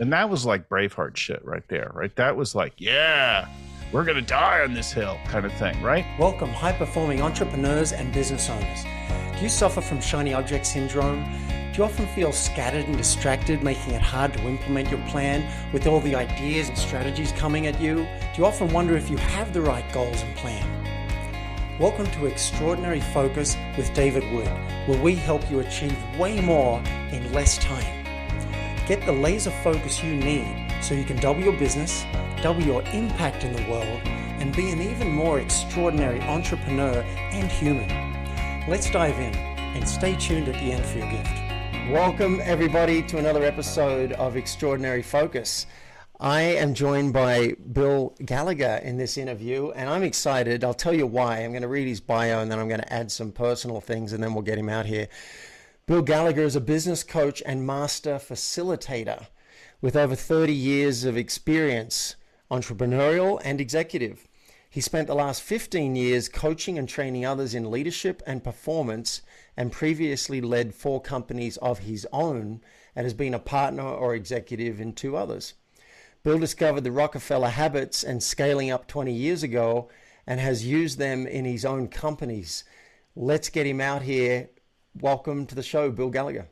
And that was like Braveheart shit right there, right? That was like, yeah, we're going to die on this hill kind of thing, right? Welcome, high-performing entrepreneurs and business owners. Do you suffer from shiny object syndrome? Do you often feel scattered and distracted, making it hard to implement your plan with all the ideas and strategies coming at you? Do you often wonder if you have the right goals and plan? Welcome to Extraordinary Focus with David Wood, where we help you achieve way more in less time. Get the laser focus you need so you can double your business, double your impact in the world, and be an even more extraordinary entrepreneur and human. Let's dive in and stay tuned at the end for your gift. Welcome everybody to another episode of Extraordinary Focus. I am joined by Bill Gallagher in this interview, and I'm excited. I'll tell you why. I'm going to read his bio and then I'm going to add some personal things and then we'll get him out here. Bill Gallagher is a business coach and master facilitator with over 30 years of experience, entrepreneurial and executive. He spent the last 15 years coaching and training others in leadership and performance, and previously led 4 companies of his own and has been a partner or executive in 2 others. Bill discovered the Rockefeller habits and scaling up 20 years ago and has used them in his own companies. Let's get him out here. Welcome to the show, Bill Gallagher.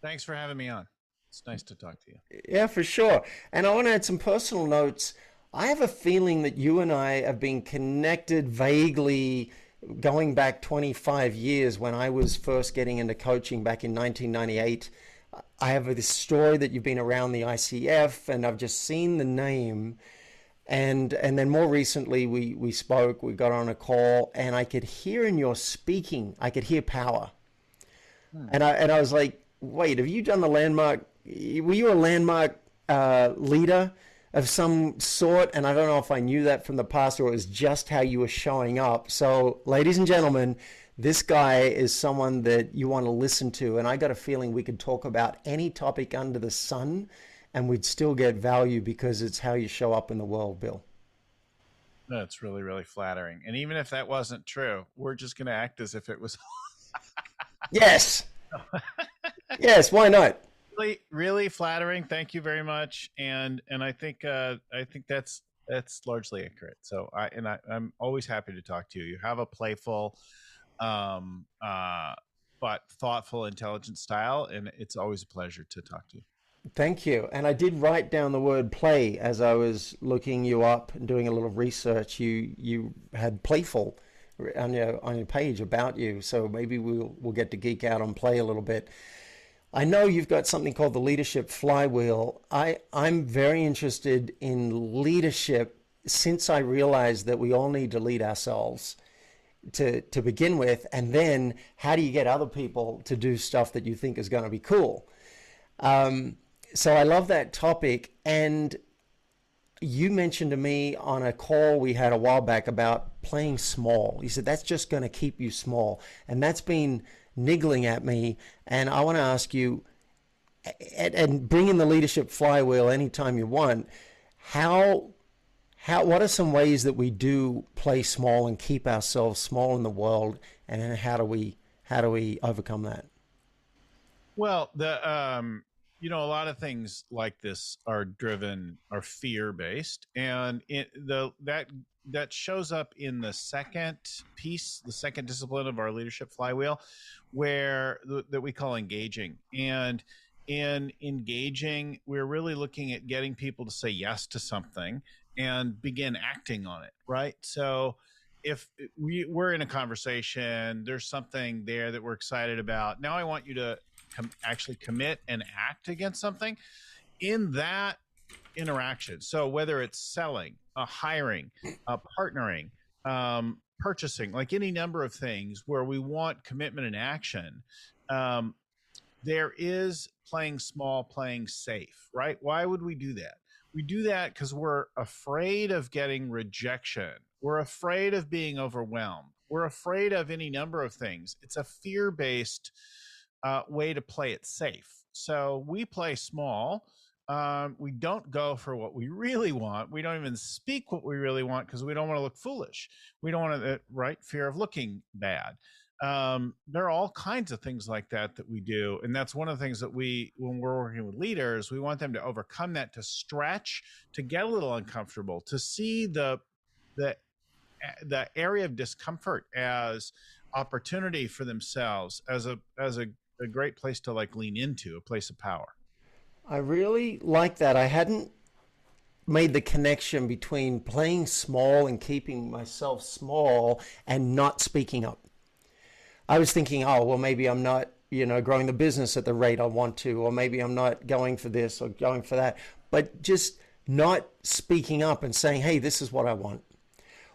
Thanks for having me on. It's nice to talk to you. Yeah, for sure. And I want to add some personal notes. I have a feeling that you and I have been connected vaguely going back 25 years when I was first getting into coaching back in 1998. I have this story that you've been around the ICF and I've just seen the name. And then more recently we spoke, we got on a call, and I could hear in your speaking, I could hear power. And I was like, wait, have you done the landmark? Were you a landmark leader of some sort? And I don't know if I knew that from the past or it was just how you were showing up. So ladies and gentlemen, this guy is someone that you want to listen to. And I got a feeling we could talk about any topic under the sun and we'd still get value because it's how you show up in the world, Bill. That's really, really flattering. And even if that wasn't true, we're just going to act as if it was. Yes. Yes. Why not? Really, really flattering. Thank you very much. And I think that's largely accurate. So I'm always happy to talk to you. You have a playful, but thoughtful, intelligent style, and it's always a pleasure to talk to you. Thank you. And I did write down the word play as I was looking you up and doing a little research. You had playful on your page about you. So maybe we'll get to geek out on play a little bit. I know you've got something called the Leadership Flywheel. I'm very interested in leadership since I realized that we all need to lead ourselves to begin with. And then how do you get other people to do stuff that you think is going to be cool? So I love that topic. And you mentioned to me on a call we had a while back about playing small. You said that's just going to keep you small. And that's been niggling at me. And I want to ask you, and bring in the Leadership Flywheel anytime you want, what are some ways that we do play small and keep ourselves small in the world? And then how do we overcome that? Well, a lot of things like this are fear-based, and that shows up in the second piece, the second discipline of our Leadership Flywheel, that we call engaging. And in engaging, we're really looking at getting people to say yes to something and begin acting on it, right? So if we're in a conversation, there's something there that we're excited about. Now I want you to actually commit and act against something in that interaction. So whether it's selling, hiring, partnering, purchasing, like any number of things where we want commitment and action, there is playing small, playing safe, right? Why would we do that? We do that because we're afraid of getting rejection. We're afraid of being overwhelmed. We're afraid of any number of things. It's a fear-based way to play it safe. So we play small. We don't go for what we really want. We don't even speak what we really want because we don't want to look foolish. We don't want to, right? Fear of looking bad. there are all kinds of things like that we do. And that's one of the things that when we're working with leaders, we want them to overcome that, to stretch, to get a little uncomfortable, to see the area of discomfort as opportunity for themselves, as a great place to like lean into, a place of power. I really like that. I hadn't made the connection between playing small and keeping myself small and not speaking up. I was thinking, oh, well, maybe I'm not, growing the business at the rate I want to, or maybe I'm not going for this or going for that, but just not speaking up and saying, hey, this is what I want,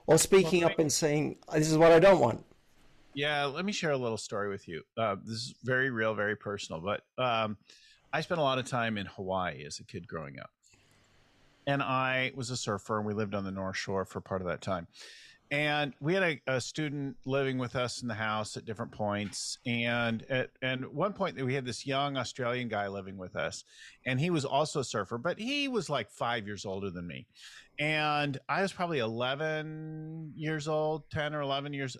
or speaking up and saying, this is what I don't want. Yeah, let me share a little story with you. This is very real, very personal, but I spent a lot of time in Hawaii as a kid growing up. And I was a surfer, and we lived on the North Shore for part of that time. And we had a student living with us in the house at different points. And at one point, we had this young Australian guy living with us. And he was also a surfer, but he was like 5 years older than me. And I was probably 11 years old, 10 or 11 years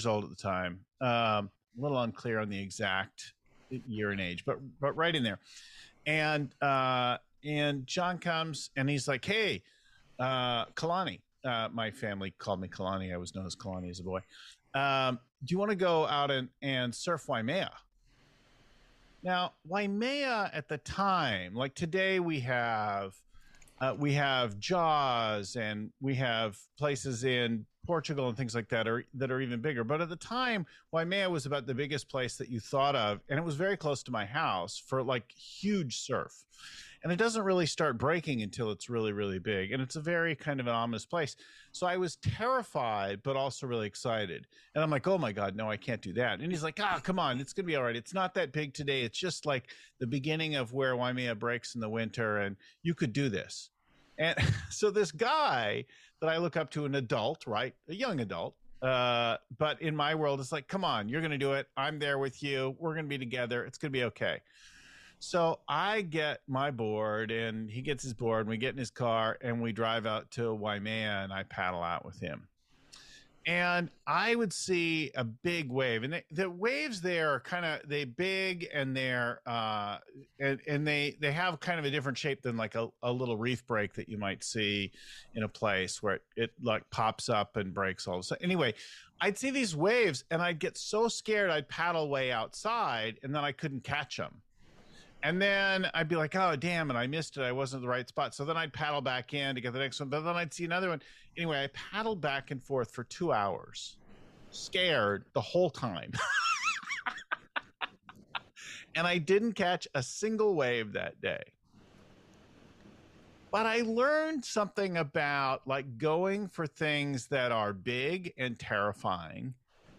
old at the time. A little unclear on the exact year and age, but right in there. And John comes and he's like, hey, Kalani. My family called me Kalani. I was known as Kalani as a boy. Do you want to go out and surf Waimea? Now, Waimea at the time, like today we have Jaws, and we have places in Portugal and things like that are even bigger. But at the time, Waimea was about the biggest place that you thought of. And it was very close to my house for like huge surf. And it doesn't really start breaking until it's really, really big. And it's a very kind of an ominous place. So I was terrified, but also really excited. And I'm like, oh my God, no, I can't do that. And he's like, come on, it's going to be all right. It's not that big today. It's just like the beginning of where Waimea breaks in the winter, and you could do this. And so this guy that I look up to, an adult, right? A young adult. But in my world, it's like, come on, you're going to do it. I'm there with you. We're going to be together. It's going to be okay. So I get my board, and he gets his board, and we get in his car, and we drive out to Waimea, and I paddle out with him. And I would see a big wave, and the waves there are they big, and they're and they have kind of a different shape than like a little reef break that you might see in a place where it like pops up and breaks all of a sudden. Anyway, I'd see these waves, and I'd get so scared I'd paddle way outside, and then I couldn't catch them. And then I'd be like, oh, damn it, I missed it. I wasn't at the right spot. So then I'd paddle back in to get the next one. But then I'd see another one. Anyway, I paddled back and forth for 2 hours, scared the whole time. And I didn't catch a single wave that day. But I learned something about like going for things that are big and terrifying,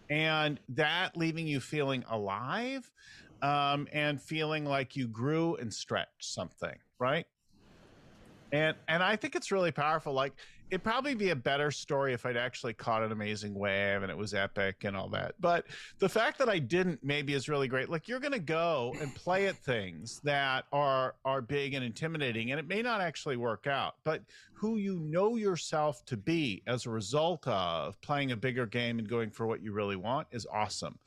and that leaving you feeling alive. And feeling like you grew and stretched something, right? And I think it's really powerful. Like, it'd probably be a better story if I'd actually caught an amazing wave and it was epic and all that. But the fact that I didn't maybe is really great. Like, you're going to go and play at things that are big and intimidating, and it may not actually work out. But who you know yourself to be as a result of playing a bigger game and going for what you really want is awesome.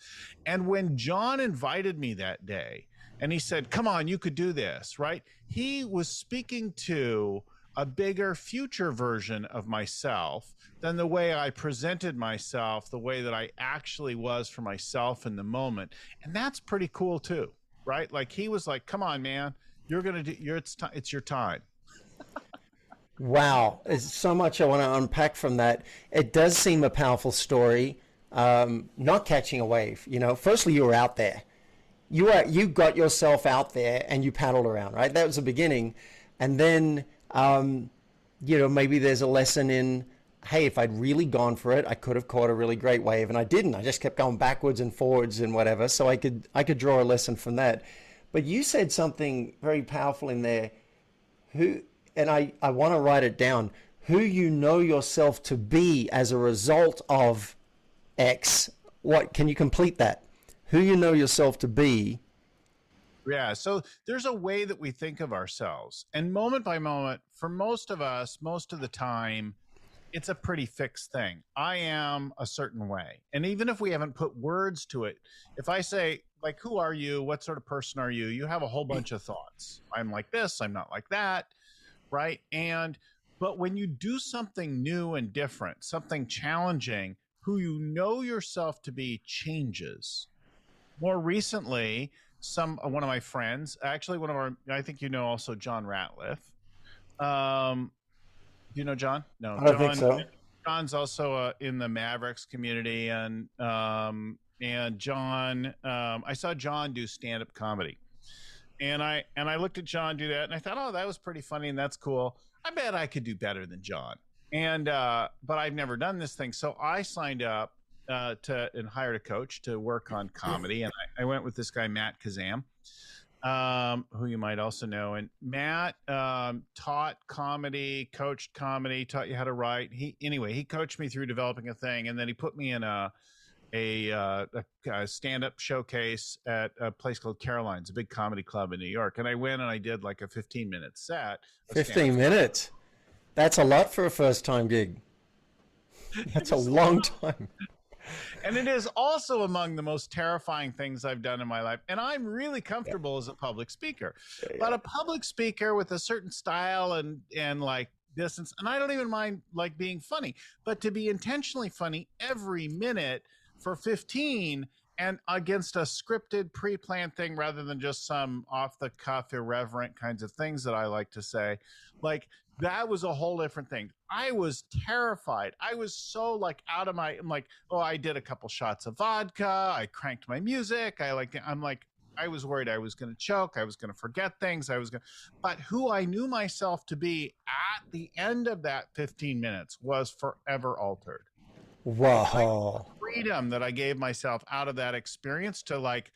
And when John invited me that day, and he said, come on, you could do this, right? He was speaking to a bigger future version of myself than the way I presented myself, the way that I actually was for myself in the moment. And that's pretty cool too, right? Like, he was like, come on, man, you're going to do, it's your time. Wow. There's so much I want to unpack from that. It does seem a powerful story. Not catching a wave, firstly, you were out there. You got yourself out there and you paddled around, right? That was the beginning. And then, maybe there's a lesson in, hey, if I'd really gone for it, I could have caught a really great wave, and I didn't. I just kept going backwards and forwards and whatever. So I could draw a lesson from that. But you said something very powerful in there. And I want to write it down. Who you know yourself to be as a result of X. What can you complete that? Who you know yourself to be. Yeah. So there's a way that we think of ourselves, and moment by moment, for most of us, most of the time, it's a pretty fixed thing. I am a certain way. And even if we haven't put words to it, if I say, like, who are you? What sort of person are you? You have a whole bunch of thoughts. I'm like this, I'm not like that. Right. But when you do something new and different, something challenging, who you know yourself to be changes. More recently, one of my friends, actually I think also John Ratliff. Do you know John? No, I don't think so. John's also in the Mavericks community, and John, I saw John do stand-up comedy, and I looked at John do that, and I thought, oh, that was pretty funny, and that's cool. I bet I could do better than John, and but I've never done this thing, so I signed up and hired a coach to work on comedy, and I went with this guy Matt Kazam, who you might also know. And Matt taught comedy, coached comedy, taught you how to write. He coached me through developing a thing, and then he put me in a stand-up showcase at a place called Caroline's, a big comedy club in New York. And I went and I did like a 15-minute set. 15 minutes. That's a lot for a first-time gig. That's a long time. And it is also among the most terrifying things I've done in my life. And I'm really comfortable as a public speaker, but a public speaker with a certain style and like distance. And I don't even mind like being funny, but to be intentionally funny every minute for 15 and against a scripted pre-planned thing rather than just some off the cuff, irreverent kinds of things that I like to say, like that was a whole different thing. I was terrified. I was so like I'm like, oh, I did a couple shots of vodka. I cranked my music. I was worried I was going to choke. I was going to forget things. But who I knew myself to be at the end of that 15 minutes was forever altered. Wow. The freedom that I gave myself out of that experience to like,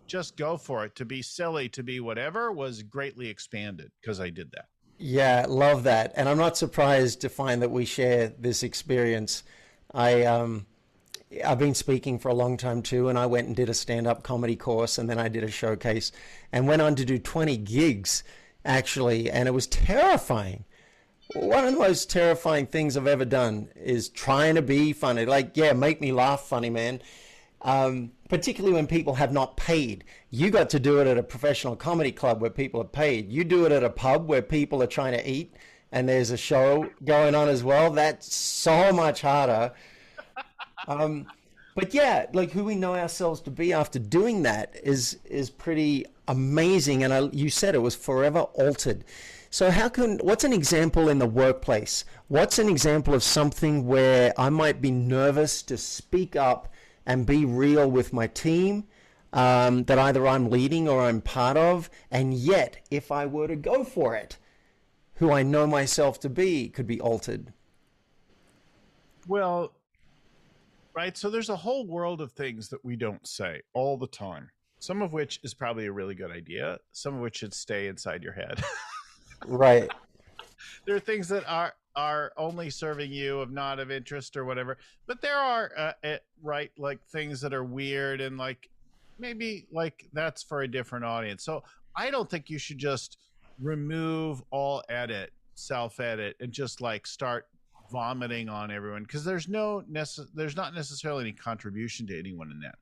just go for it, to be silly, to be whatever was greatly expanded because I did that. Yeah, love that. And I'm not surprised to find that we share this experience. I've been speaking for a long time too, and I went and did a stand-up comedy course, and then I did a showcase and went on to do 20 gigs actually, and it was terrifying. One of the most terrifying things I've ever done is trying to be funny. Like, yeah, make me laugh funny, man. Particularly when people have not paid. You got to do it at a professional comedy club where people are paid. You do it at a pub where people are trying to eat and there's a show going on as well. That's so much harder. But yeah, like who we know ourselves to be after doing that is pretty amazing. And you said it was forever altered. So what's an example in the workplace? What's an example of something where I might be nervous to speak up and be real with my team that either I'm leading or I'm part of, and yet if I were to go for it, who I know myself to be could be altered? Well, right. So there's a whole world of things that we don't say all the time, some of which is probably a really good idea, some of which should stay inside your head. Right. There are things that are only serving you, of not of interest or whatever, but there are right, like things that are weird and like maybe like that's for a different audience. So I don't think you should just remove all self-edit and just like start vomiting on everyone, because there's not necessarily any contribution to anyone in that.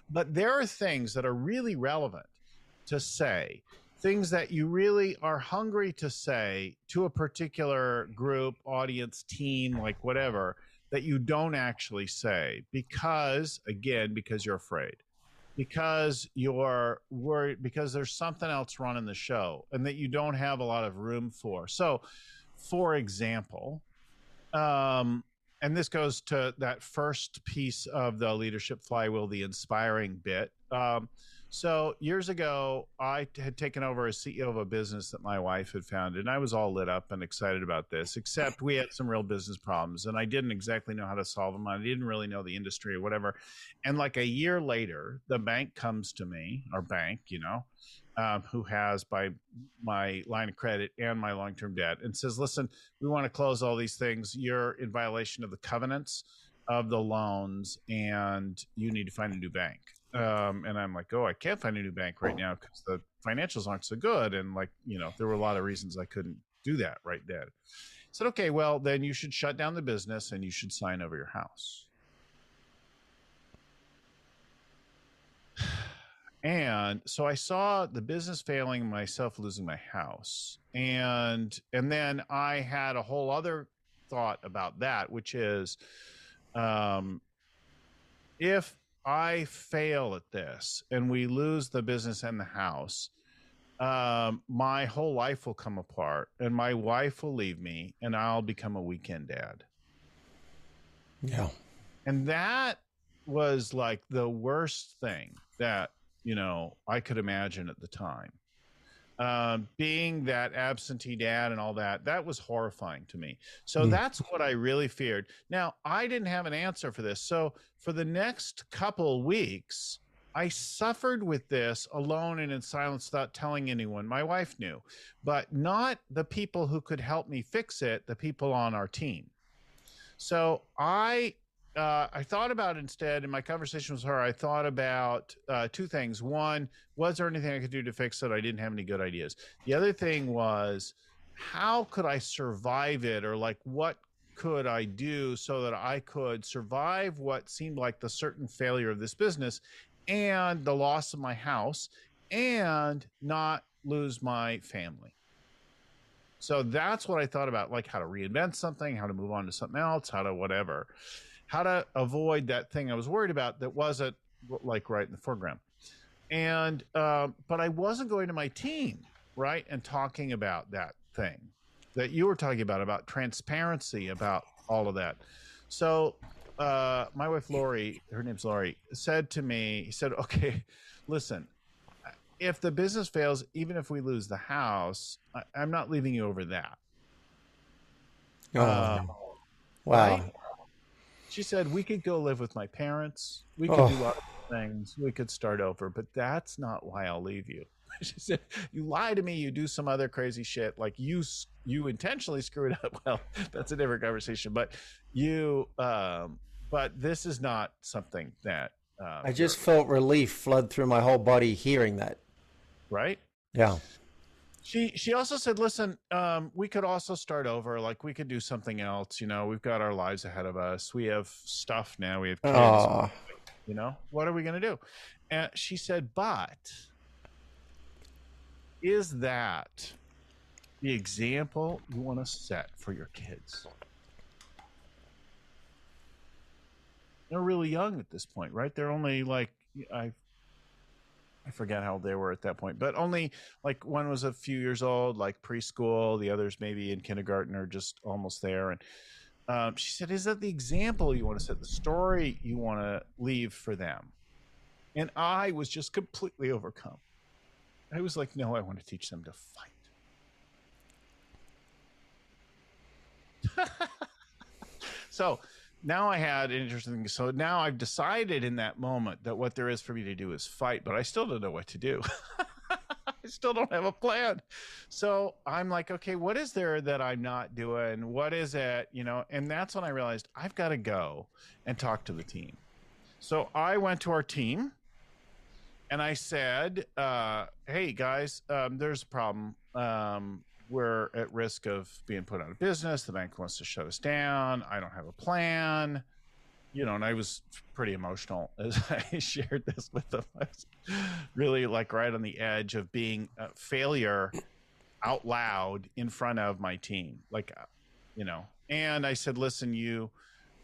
But there are things that are really relevant to say, things that you really are hungry to say to a particular group, audience, team, like whatever, that you don't actually say because you're afraid, because you're worried, because there's something else running the show and that you don't have a lot of room for. So, for example, and this goes to that first piece of the Leadership Flywheel, the inspiring bit. So years ago, I had taken over as CEO of a business that my wife had founded, and I was all lit up and excited about this, except we had some real business problems, and I didn't exactly know how to solve them. I didn't really know the industry or whatever. And like a year later, the bank comes to me, our bank, who has by my line of credit and my long-term debt, and says, listen, we want to close all these things. You're in violation of the covenants of the loans, and you need to find a new bank. And I'm like, oh, I can't find a new bank right now because the financials aren't so good. And like, there were a lot of reasons I couldn't do that right then. I said, okay, well, then you should shut down the business and you should sign over your house. And so I saw the business failing, myself losing my house. And then I had a whole other thought about that, which is, if I fail at this and we lose the business and the house, my whole life will come apart and my wife will leave me and I'll become a weekend dad. Yeah. And that was like the worst thing that, I could imagine at the time. Being that absentee dad and all that was horrifying to me. So that's what I really feared. Now, I didn't have an answer for this. So for the next couple weeks, I suffered with this alone and in silence without telling anyone. My wife knew, but not the people who could help me fix it, the people on our team. So I thought about instead in my conversation with her, I thought about two things. One, was there anything I could do to fix it? I didn't have any good ideas. The other thing was, how could I survive it? Or like, what could I do so that I could survive what seemed like the certain failure of this business and the loss of my house and not lose my family? So that's what I thought about, like how to reinvent something, how to move on to something else, how to whatever, how to avoid that thing I was worried about that wasn't like right in the foreground. And, but I wasn't going to my team, right, and talking about that thing that you were talking about transparency, about all of that. So my wife, Lori, her name's Lori, said to me, he said, okay, listen, if the business fails, even if we lose the house, I'm not leaving you over that. Wow. Right? She said, we could go live with my parents. We could do lots of things. We could start over, but that's not why I'll leave you. She said, you lie to me, you do some other crazy shit. Like you intentionally screw it up. Well, that's a different conversation, but but this is not something that, I just felt relief flood through my whole body hearing that. Right? Yeah. She also said, listen, we could also start over. Like we could do something else. We've got our lives ahead of us. We have stuff now. We have kids. What are we going to do? And she said, but is that the example you want to set for your kids? They're really young at this point, right? They're only like, I forget how old they were at that point, but only like one was a few years old, like preschool. The others maybe in kindergarten or just almost there. And she said, is that the example you want to set, the story you want to leave for them? And I was just completely overcome. I was like, no, I want to teach them to fight. So now I had an interesting thing. So now I've decided in that moment that what there is for me to do is fight, but I still don't know what to do. I still don't have a plan. So I'm like, okay, what is there that I'm not doing? What is it? And that's when I realized I've got to go and talk to the team. So I went to our team and I said, hey guys, there's a problem. We're at risk of being put out of business. The bank wants to shut us down. I don't have a plan, and I was pretty emotional as I shared this with them. I was really like right on the edge of being a failure out loud in front of my team. And I said, listen, you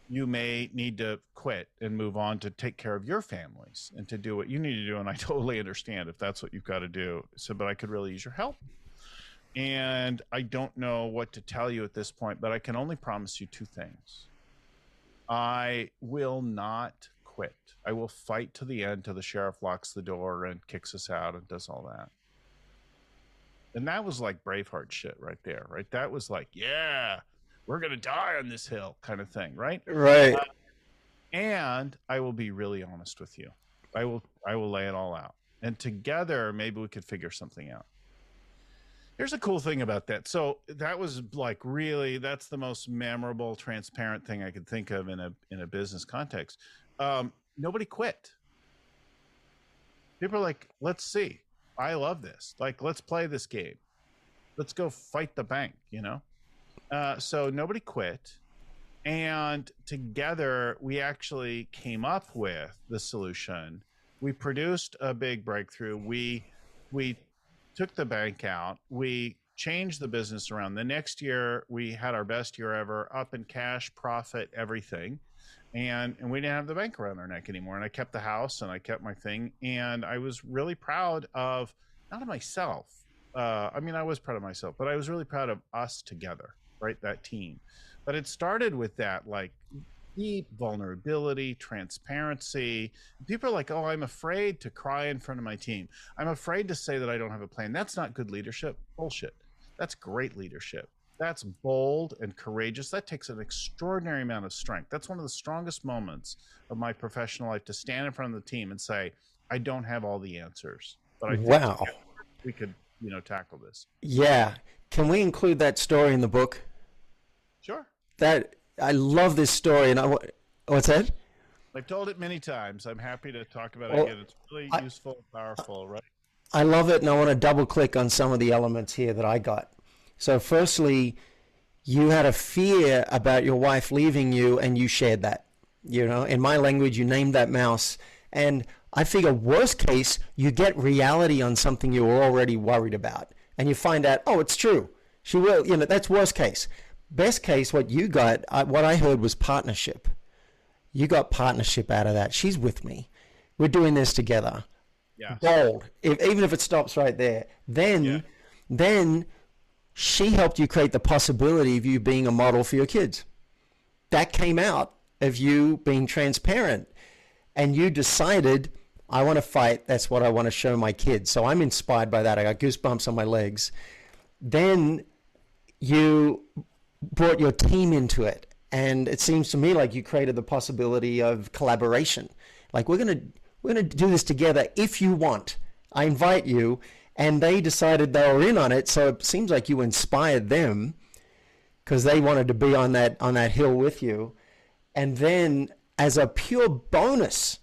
may need to quit and move on to take care of your families and to do what you need to do. And I totally understand if that's what you've got to do. So, but I could really use your help. And I don't know what to tell you at this point, but I can only promise you two things. I will not quit. I will fight to the end till the sheriff locks the door and kicks us out and does all that. And that was like Braveheart shit right there, right? That was like, yeah, we're going to die on this hill kind of thing, right? Right. And I will be really honest with you. I will lay it all out. And together, maybe we could figure something out. Here's a cool thing about that. So that was like really, that's the most memorable, transparent thing I could think of in a business context. Nobody quit. People are like, let's see. I love this. Like, let's play this game. Let's go fight the bank, So nobody quit. And together, we actually came up with the solution. We produced a big breakthrough. We took the bank out. We changed the business around. The next year, we had our best year ever, up in cash, profit, everything. And we didn't have the bank around our neck anymore. And I kept the house and I kept my thing. And I was really proud of, not of myself. I was proud of myself, but I was really proud of us together, right? That team. But it started with that, like, deep vulnerability, transparency. People are like, oh, I'm afraid to cry in front of my team. I'm afraid to say that I don't have a plan. That's not good leadership. Bullshit. That's great leadership. That's bold and courageous. That takes an extraordinary amount of strength. That's one of the strongest moments of my professional life, to stand in front of the team and say, I don't have all the answers, but I think we could, tackle this. Yeah. Can we include that story in the book? Sure. That I love this story, and what's that? I've told it many times. I'm happy to talk about it again. It's really useful, powerful, right? I love it, and I want to double click on some of the elements here that I got. So firstly, you had a fear about your wife leaving you, and you shared that. In my language, you named that mouse. And I figure worst case, you get reality on something you were already worried about. And you find out, oh, it's true. She will, that's worst case. Best case, what you got, what I heard was partnership. You got partnership out of that. She's with me. We're doing this together. Yeah. Bold. Even if it stops right there. Then she helped you create the possibility of you being a model for your kids. That came out of you being transparent. And you decided, I want to fight. That's what I want to show my kids. So I'm inspired by that. I got goosebumps on my legs. Then you brought your team into it. And it seems to me like you created the possibility of collaboration. Like, we're going to do this together if you want. I invite you. And they decided they were in on it. So it seems like you inspired them because they wanted to be on that hill with you. And then as a pure bonus,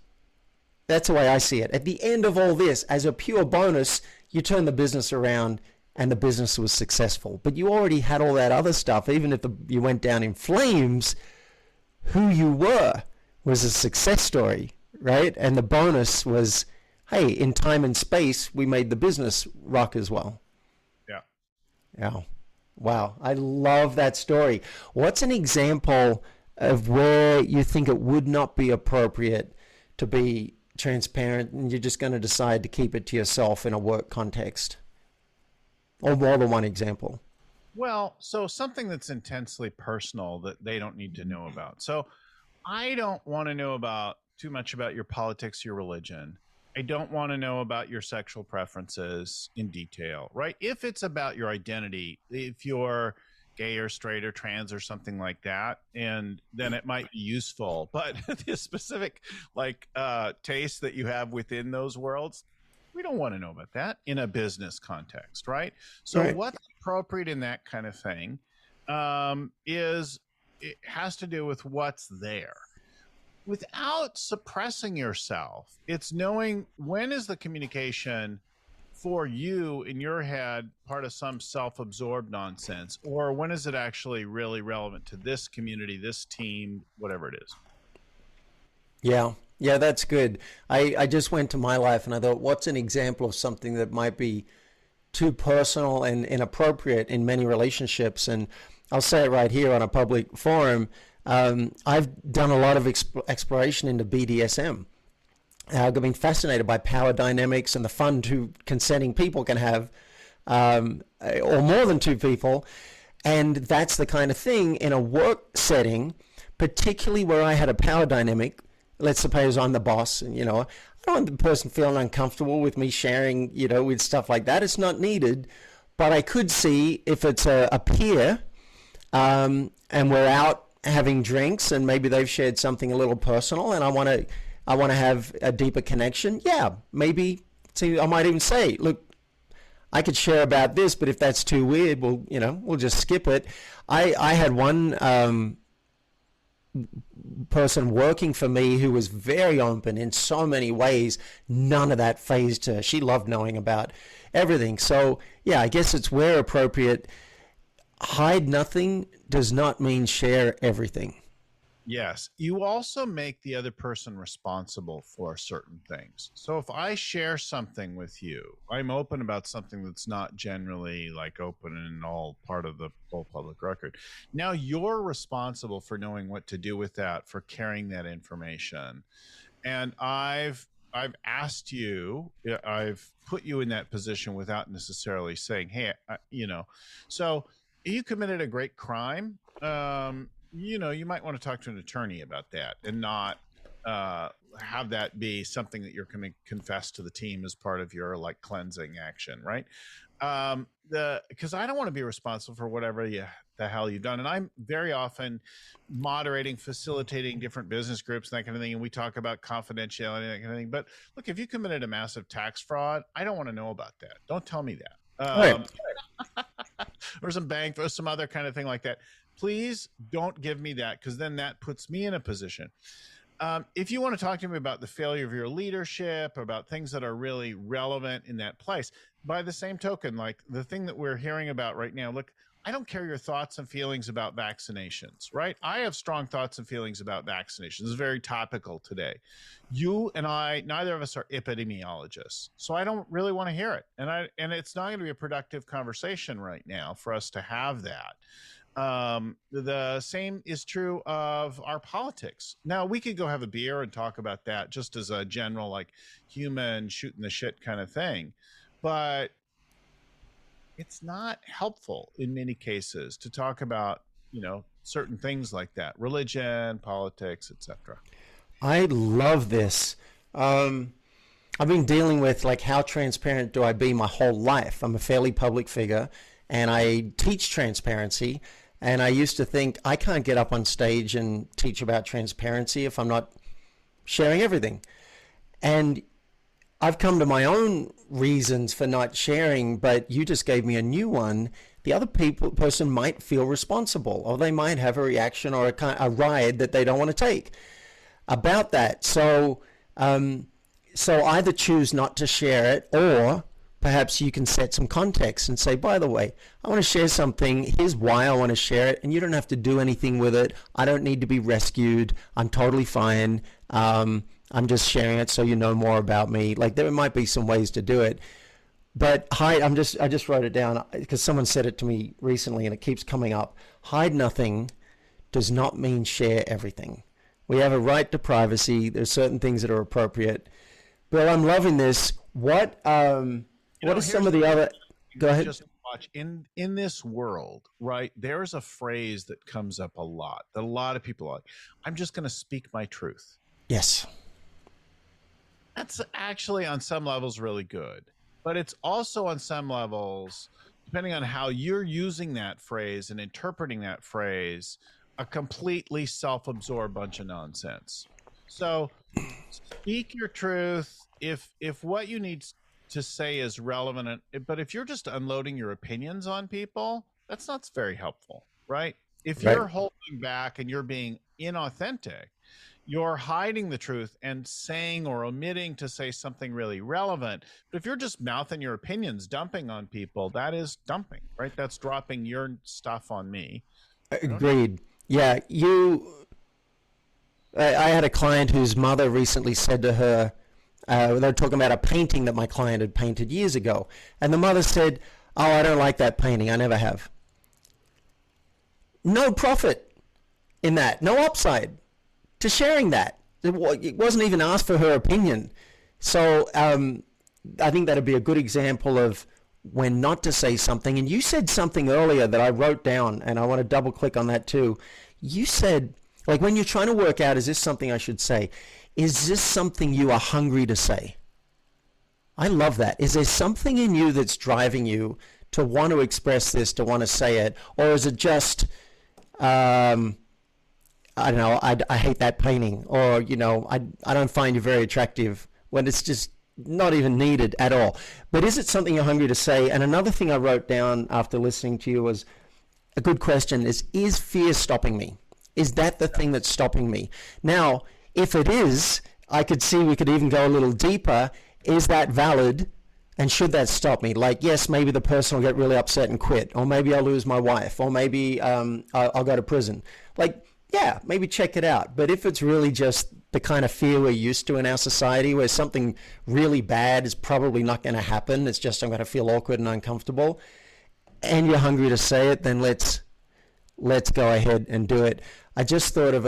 that's the way I see it. At the end of all this, as a pure bonus, you turn the business around and the business was successful. But you already had all that other stuff. Even if you went down in flames, who you were was a success story, right? And the bonus was, hey, in time and space, we made the business rock as well. Yeah. Wow. I love that story. What's an example of where you think it would not be appropriate to be transparent and you're just going to decide to keep it to yourself in a work context? Or more than one example? Well, so something that's intensely personal that they don't need to know about. So I don't want to know too much about your politics, your religion. I don't want to know about your sexual preferences in detail, right? If it's about your identity, if you're gay or straight or trans or something like that, and then it might be useful. But the specific taste that you have within those worlds, we don't want to know about that in a business context, right? So right. What's appropriate in that kind of thing it has to do with what's there. Without suppressing yourself, it's knowing when is the communication for you in your head part of some self-absorbed nonsense, or when is it actually really relevant to this community, this team, whatever it is. Yeah, that's good. I just went to my life and I thought, what's an example of something that might be too personal and inappropriate in many relationships? And I'll say it right here on a public forum. I've done a lot of exploration into BDSM. I've been fascinated by power dynamics and the fun two consenting people can have, or more than two people. And that's the kind of thing in a work setting, particularly where I had a power dynamic. Let's suppose I'm the boss, and, I don't want the person feeling uncomfortable with me sharing, with stuff like that. It's not needed. But I could see if it's a peer, and we're out having drinks and maybe they've shared something a little personal and I want to have a deeper connection. Yeah, maybe. See, I might even say, look, I could share about this, but if that's too weird, we'll just skip it. I had one person working for me who was very open in so many ways. None of that fazed her. She loved knowing about everything. So yeah, I guess it's where appropriate. Hide nothing does not mean share everything. Yes. You also make the other person responsible for certain things. So if I share something with you, I'm open about something that's not generally like open and all part of the full public record. Now you're responsible for knowing what to do with that, for carrying that information. And I've asked you, I've put you in that position without necessarily saying, hey, so you committed a great crime. You might want to talk to an attorney about that and not have that be something that you're going to confess to the team as part of your like cleansing action, right? Because I don't want to be responsible for whatever the hell you've done. And I'm very often moderating, facilitating different business groups, and that kind of thing. And we talk about confidentiality and that kind of thing. But look, if you committed a massive tax fraud, I don't want to know about that. Don't tell me that. Or some bank or some other kind of thing like that. Please don't give me that, because then that puts me in a position. If you want to talk to me about the failure of your leadership, about things that are really relevant in that place, by the same token, like the thing that we're hearing about right now, look, I don't care your thoughts and feelings about vaccinations, right? I have strong thoughts and feelings about vaccinations. It's very topical today. You and I, neither of us are epidemiologists, so I don't really want to hear it. And it's not going to be a productive conversation right now for us to have that. The same is true of our politics. Now, we could go have a beer and talk about that just as a general, like, human shooting the shit kind of thing. But it's not helpful in many cases to talk about, certain things like that, religion, politics, etc. I love this. I've been dealing with, like, how transparent do I be my whole life? I'm a fairly public figure, and I teach transparency. And I used to think I can't get up on stage and teach about transparency if I'm not sharing everything. And I've come to my own reasons for not sharing, but you just gave me a new one. The other person might feel responsible, or they might have a reaction or a ride that they don't want to take about that. So either choose not to share it, or perhaps you can set some context and say, by the way, I want to share something. Here's why I want to share it. And you don't have to do anything with it. I don't need to be rescued. I'm totally fine. I'm just sharing it so you know more about me. Like, there might be some ways to do it. But I just wrote it down because someone said it to me recently and it keeps coming up. Hide nothing does not mean share everything. We have a right to privacy. There's certain things that are appropriate. Bill, I'm loving this. What are some of the other? Go ahead. Just watch in this world, right? There's a phrase that comes up a lot that a lot of people are like, I'm just going to speak my truth. Yes. That's actually on some levels really good, but it's also on some levels, depending on how you're using that phrase and interpreting that phrase, a completely self-absorbed bunch of nonsense. So speak your truth. If what you need to say is relevant, but if you're just unloading your opinions on people, that's not very helpful, right? If you're holding back and you're being inauthentic, you're hiding the truth and saying or omitting to say something really relevant. But if you're just mouthing your opinions, dumping on people, that is dumping, right? That's dropping your stuff on me. Agreed. Yeah, I had a client whose mother recently said to her, they were talking about a painting that my client had painted years ago. And the mother said, oh, I don't like that painting. I never have. No profit in that. No upside to sharing that. It wasn't even asked for her opinion. So I think that'd be a good example of when not to say something. And you said something earlier that I wrote down, and I want to double click on that too. You said, like, when you're trying to work out, is this something I should say? Is this something you are hungry to say? I love that. Is there something in you that's driving you to want to express this, to want to say it? Or is it just, I don't know, I hate that painting, or, I don't find you very attractive, when it's just not even needed at all. But is it something you're hungry to say? And another thing I wrote down after listening to you was, a good question is fear stopping me? Is that the thing that's stopping me? Now, if it is, I could see we could even go a little deeper. Is that valid? And should that stop me? Like, yes, maybe the person will get really upset and quit, or maybe I'll lose my wife, or maybe I'll go to prison. Like, yeah, maybe check it out. But if it's really just the kind of fear we're used to in our society, where something really bad is probably not going to happen, it's just I'm going to feel awkward and uncomfortable, and you're hungry to say it, then let's go ahead and do it. I just thought of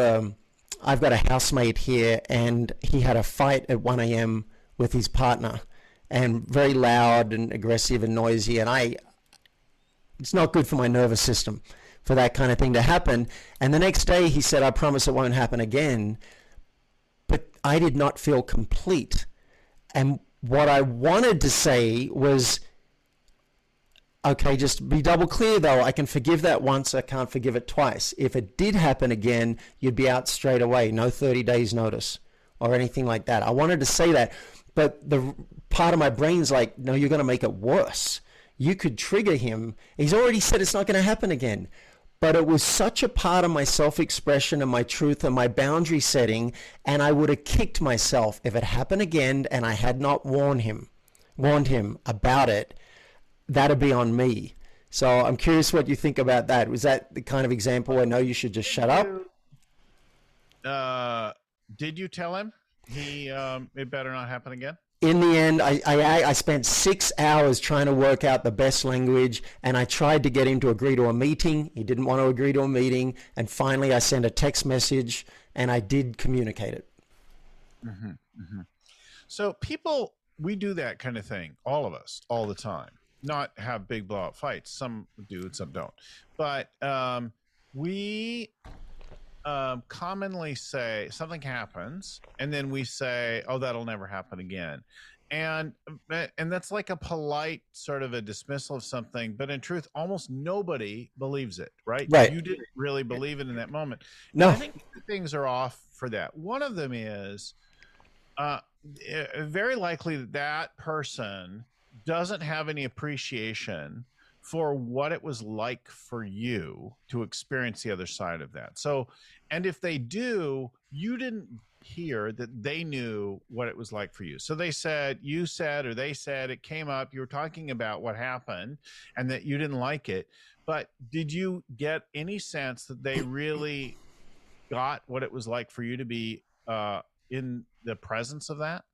I've got a housemate here, and he had a fight at 1 a.m. with his partner, and very loud and aggressive and noisy, and it's not good for my nervous system for that kind of thing to happen. And the next day he said, I promise it won't happen again. But I did not feel complete. And what I wanted to say was, okay, just be double clear though. I can forgive that once, I can't forgive it twice. If it did happen again, you'd be out straight away, no 30 days notice or anything like that. I wanted to say that, but the part of my brain's like, no, you're going to make it worse. You could trigger him. He's already said it's not going to happen again. But it was such a part of my self-expression and my truth and my boundary setting, and I would have kicked myself if it happened again and I had not warned him about it. That'd be on me. So I'm curious what you think about that. Was that the kind of example where no, you should just shut up? Did you tell him it better not happen again? In the end, I spent 6 hours trying to work out the best language, and I tried to get him to agree to a meeting. He didn't want to agree to a meeting, and finally I sent a text message, and I did communicate it. Mm-hmm, mm-hmm. So people, we do that kind of thing, all of us, all the time. Not have big blowout fights. Some do and some don't. But we commonly say something happens, and then we say, oh, that'll never happen again. And that's like a polite sort of a dismissal of something, but in truth, almost nobody believes it, right? You didn't really believe it in that moment. No. I think things are off for that. One of them is very likely that person doesn't have any appreciation for what it was like for you to experience the other side of that. So, and if they do, you didn't hear that they knew what it was like for you. So they said, you said, or they said, it came up, you were talking about what happened and that you didn't like it. But did you get any sense that they really got what it was like for you to be in the presence of that?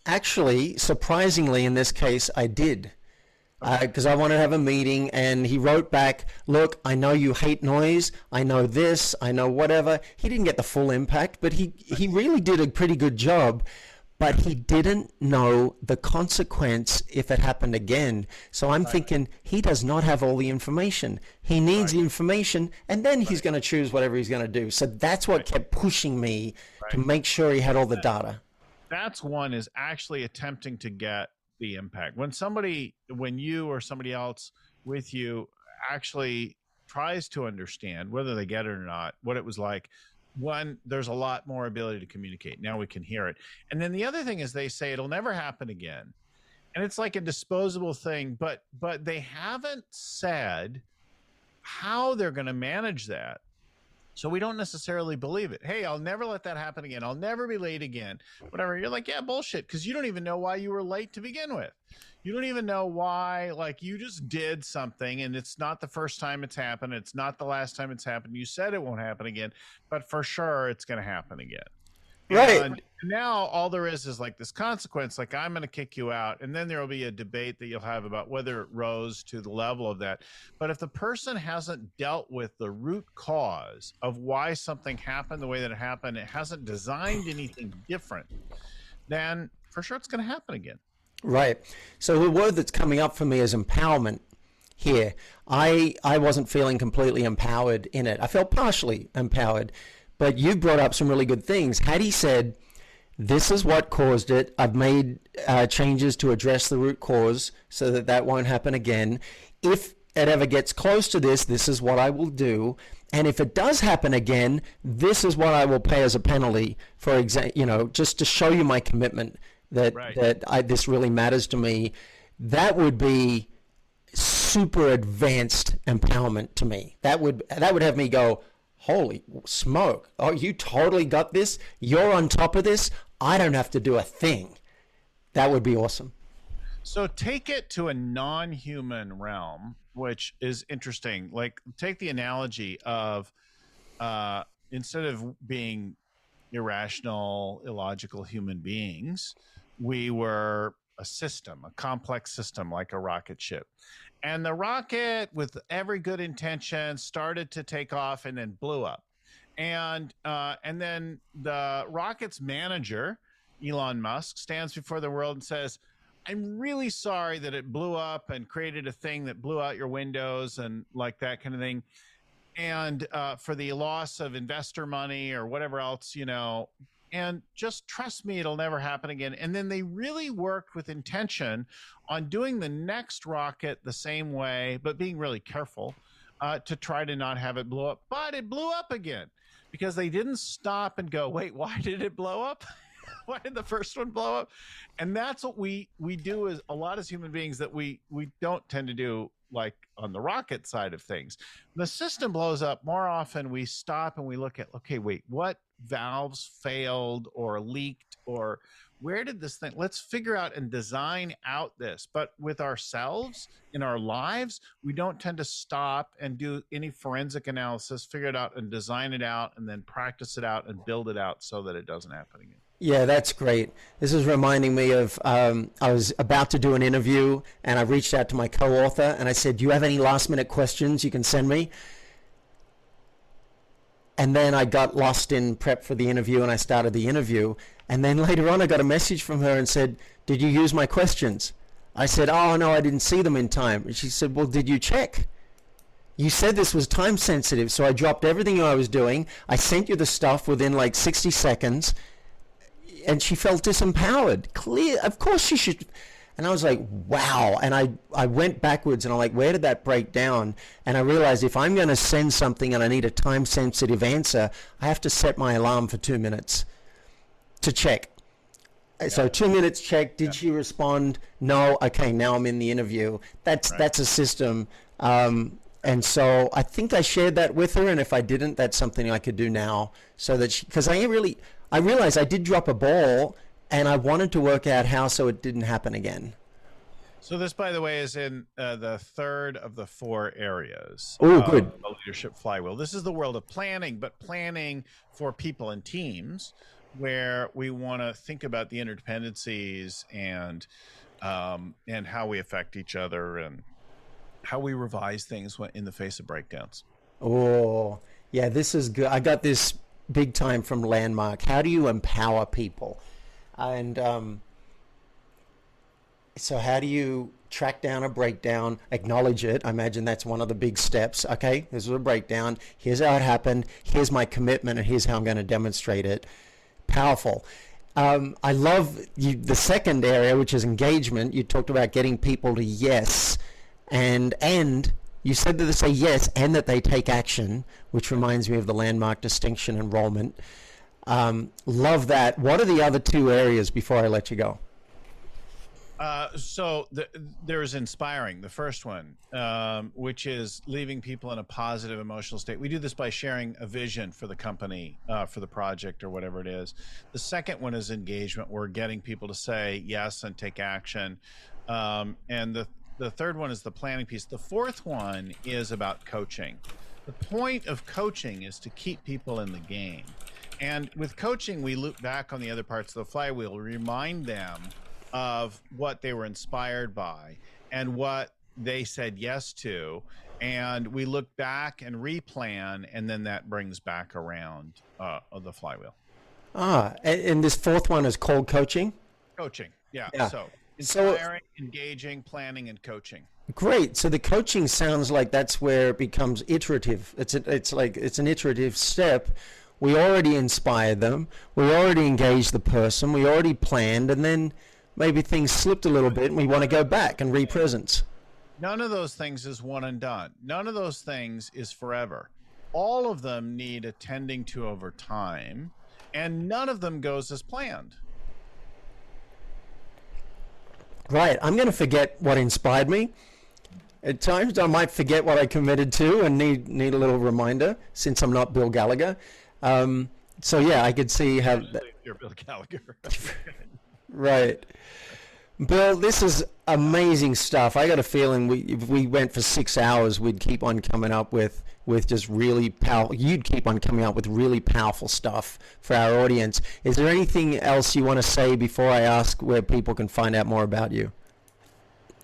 Actually, surprisingly, in this case, I did. Because I wanted to have a meeting, and he wrote back, look, I know you hate noise, I know this, I know whatever. He didn't get the full impact, but he really did a pretty good job, but he didn't know the consequence if it happened again. So I'm thinking he does not have all the information. He needs the information, and then he's going to choose whatever he's going to do. So that's what kept pushing me to make sure he had all the data. That's one, is actually attempting to get the impact. When you or somebody else with you actually tries to understand, whether they get it or not, what it was like, one, there's a lot more ability to communicate. Now we can hear it. And then the other thing is they say it'll never happen again. And it's like a disposable thing, but they haven't said how they're going to manage that. So we don't necessarily believe it. Hey, I'll never let that happen again. I'll never be late again. Whatever. You're like, yeah, bullshit. Because you don't even know why you were late to begin with. You don't even know why, like, you just did something and it's not the first time it's happened. It's not the last time it's happened. You said it won't happen again, but for sure it's going to happen again. Right. And now all there is like this consequence, like I'm going to kick you out. And then there will be a debate that you'll have about whether it rose to the level of that. But if the person hasn't dealt with the root cause of why something happened the way that it happened, it hasn't designed anything different, then for sure it's going to happen again. Right. So the word that's coming up for me is empowerment here. I wasn't feeling completely empowered in it. I felt partially empowered. But you brought up some really good things. Had he said, this is what caused it, I've made changes to address the root cause so that won't happen again. If it ever gets close to this, this is what I will do. And if it does happen again, this is what I will pay as a penalty, for example, just to show you my commitment that this really matters to me. That would be super advanced empowerment to me. That would have me go, Holy smoke. Oh, you totally got this. You're on top of this. I don't have to do a thing. That would be awesome. So take it to a non-human realm, which is interesting. Like, take the analogy of instead of being irrational, illogical human beings, we were a system, a complex system like a rocket ship. And the rocket, with every good intention, started to take off and then blew up. And then the rocket's manager, Elon Musk, stands before the world and says, I'm really sorry that it blew up and created a thing that blew out your windows and like that kind of thing. And for the loss of investor money or whatever else, and just trust me, it'll never happen again. And then they really worked with intention on doing the next rocket the same way, but being really careful to try to not have it blow up. But it blew up again because they didn't stop and go, wait, why did it blow up? Why did the first one blow up? And that's what we do as a lot as human beings that we don't tend to do, like on the rocket side of things. The system blows up more often. We stop and we look at, okay, wait, what valves failed or leaked, or where did this thing, let's figure out and design out this. But with ourselves in our lives, we don't tend to stop and do any forensic analysis, figure it out and design it out and then practice it out and build it out so that it doesn't happen again. Yeah, that's great. This is reminding me of, I was about to do an interview and I reached out to my co-author and I said, do you have any last minute questions you can send me? And then I got lost in prep for the interview and I started the interview. And then later on I got a message from her and said, did you use my questions? I said, oh no, I didn't see them in time. And she said, well, did you check? You said this was time sensitive. So I dropped everything I was doing. I sent you the stuff within like 60 seconds. And she felt disempowered. Clear, of course she should. And I was like, wow. And I went backwards and I'm like, where did that break down? And I realized if I'm going to send something and I need a time sensitive answer, I have to set my alarm for 2 minutes to check. Yeah. So 2 minutes check. Did she respond? No. Okay, now I'm in the interview. That's a system. And so I think I shared that with her. And if I didn't, that's something I could do now so that because I realized I did drop a ball and I wanted to work out how so it didn't happen again. So this, by the way, is in the third of the 4 areas. Oh, good. The Leadership Flywheel. This is the world of planning, but planning for people and teams where we want to think about the interdependencies and how we affect each other and how we revise things in the face of breakdowns. Oh, yeah, this is good. I got this big time from Landmark. How do you empower people? And so how do you track down a breakdown, acknowledge it? I imagine that's one of the big steps. Okay, this was a breakdown. Here's how it happened. Here's my commitment, and here's how I'm going to demonstrate it. Powerful. I love the second area, which is engagement. You talked about getting people to yes, and you said that they say yes and that they take action, which reminds me of the Landmark distinction enrollment. Love that. What are the other 2 areas before I let you go? So there's inspiring, the first one, which is leaving people in a positive emotional state. We do this by sharing a vision for the company, for the project or whatever it is. The second one is engagement. We're getting people to say yes and take action. And the third one is the planning piece. The fourth one is about coaching. The point of coaching is to keep people in the game. And with coaching, we loop back on the other parts of the flywheel, remind them of what they were inspired by and what they said yes to. And we look back and replan, and then that brings back around the flywheel. And this fourth one is called coaching? Coaching, yeah. So inspiring, engaging, planning, and coaching. Great. So the coaching sounds like that's where it becomes iterative. It's an iterative step. We already inspired them. We already engaged the person. We already planned, and then maybe things slipped a little bit, and we want to go back and re-presence. None of those things is one and done. None of those things is forever. All of them need attending to over time, and none of them goes as planned. Right. I'm going to forget what inspired me. At times I might forget what I committed to and need a little reminder since I'm not Bill Gallagher. So yeah, I could see how you're Bill Gallagher. Right. Bill, this is amazing stuff. I got a feeling if we went for 6 hours, we'd keep on coming up with just really powerful, you'd keep on coming up with really powerful stuff for our audience. Is there anything else you want to say before I ask where people can find out more about you?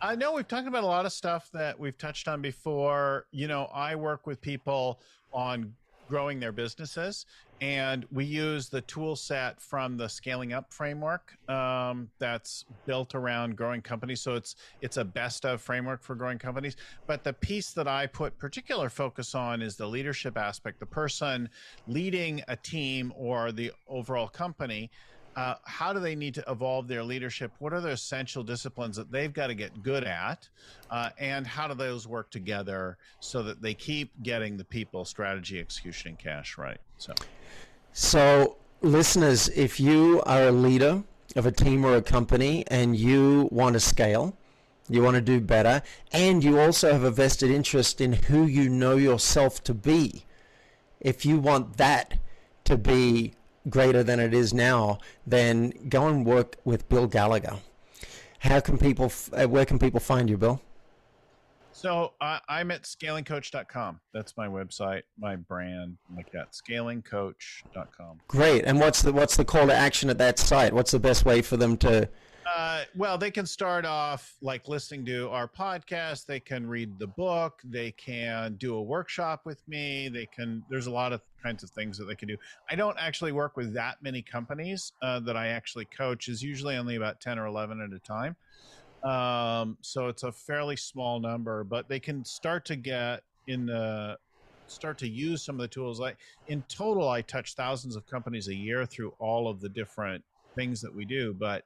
I know we've talked about a lot of stuff that we've touched on before. I work with people on growing their businesses, and we use the tool set from the Scaling Up framework that's built around growing companies. So it's a best of framework for growing companies. But the piece that I put particular focus on is the leadership aspect, the person leading a team or the overall company. How do they need to evolve their leadership? What are the essential disciplines that they've got to get good at? And how do those work together so that they keep getting the people, strategy, execution, and cash right? So listeners, if you are a leader of a team or a company and you want to scale, you want to do better, and you also have a vested interest in who you know yourself to be, if you want that to be greater than it is now, then go and work with Bill Gallagher. Where can people find you, Bill? So I'm at scalingcoach.com. That's my website, my brand, like that, scalingcoach.com. Great. And what's the call to action at that site? What's the best way for them to? Well, they can start off like listening to our podcast. They can read the book. They can do a workshop with me. There's a lot of kinds of things that they can do. I don't actually work with that many companies that I actually coach. Is usually only about 10 or 11 at a time. So it's a fairly small number, but they can start to use some of the tools. In total, I touch thousands of companies a year through all of the different things that we do, but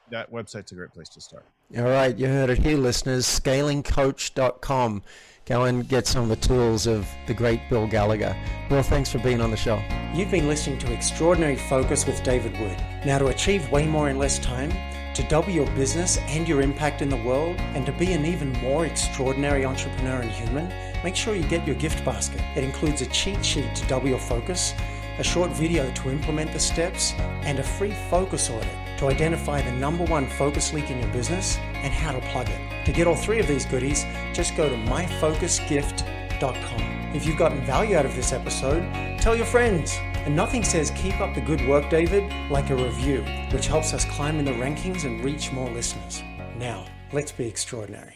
that website's a great place to start. All right, you heard it here, listeners. Scalingcoach.com. Go and get some of the tools of the great Bill Gallagher. Bill, thanks for being on the show. You've been listening to Extraordinary Focus with David Wood. Now, to achieve way more in less time, to double your business and your impact in the world, and to be an even more extraordinary entrepreneur and human, make sure you get your gift basket. It includes a cheat sheet to double your focus, a short video to implement the steps, and a free focus audit to identify the #1 focus leak in your business and how to plug it. To get all 3 of these goodies, just go to myfocusgift.com. If you've gotten value out of this episode, tell your friends. And nothing says keep up the good work, David, like a review, which helps us climb in the rankings and reach more listeners. Now, let's be extraordinary.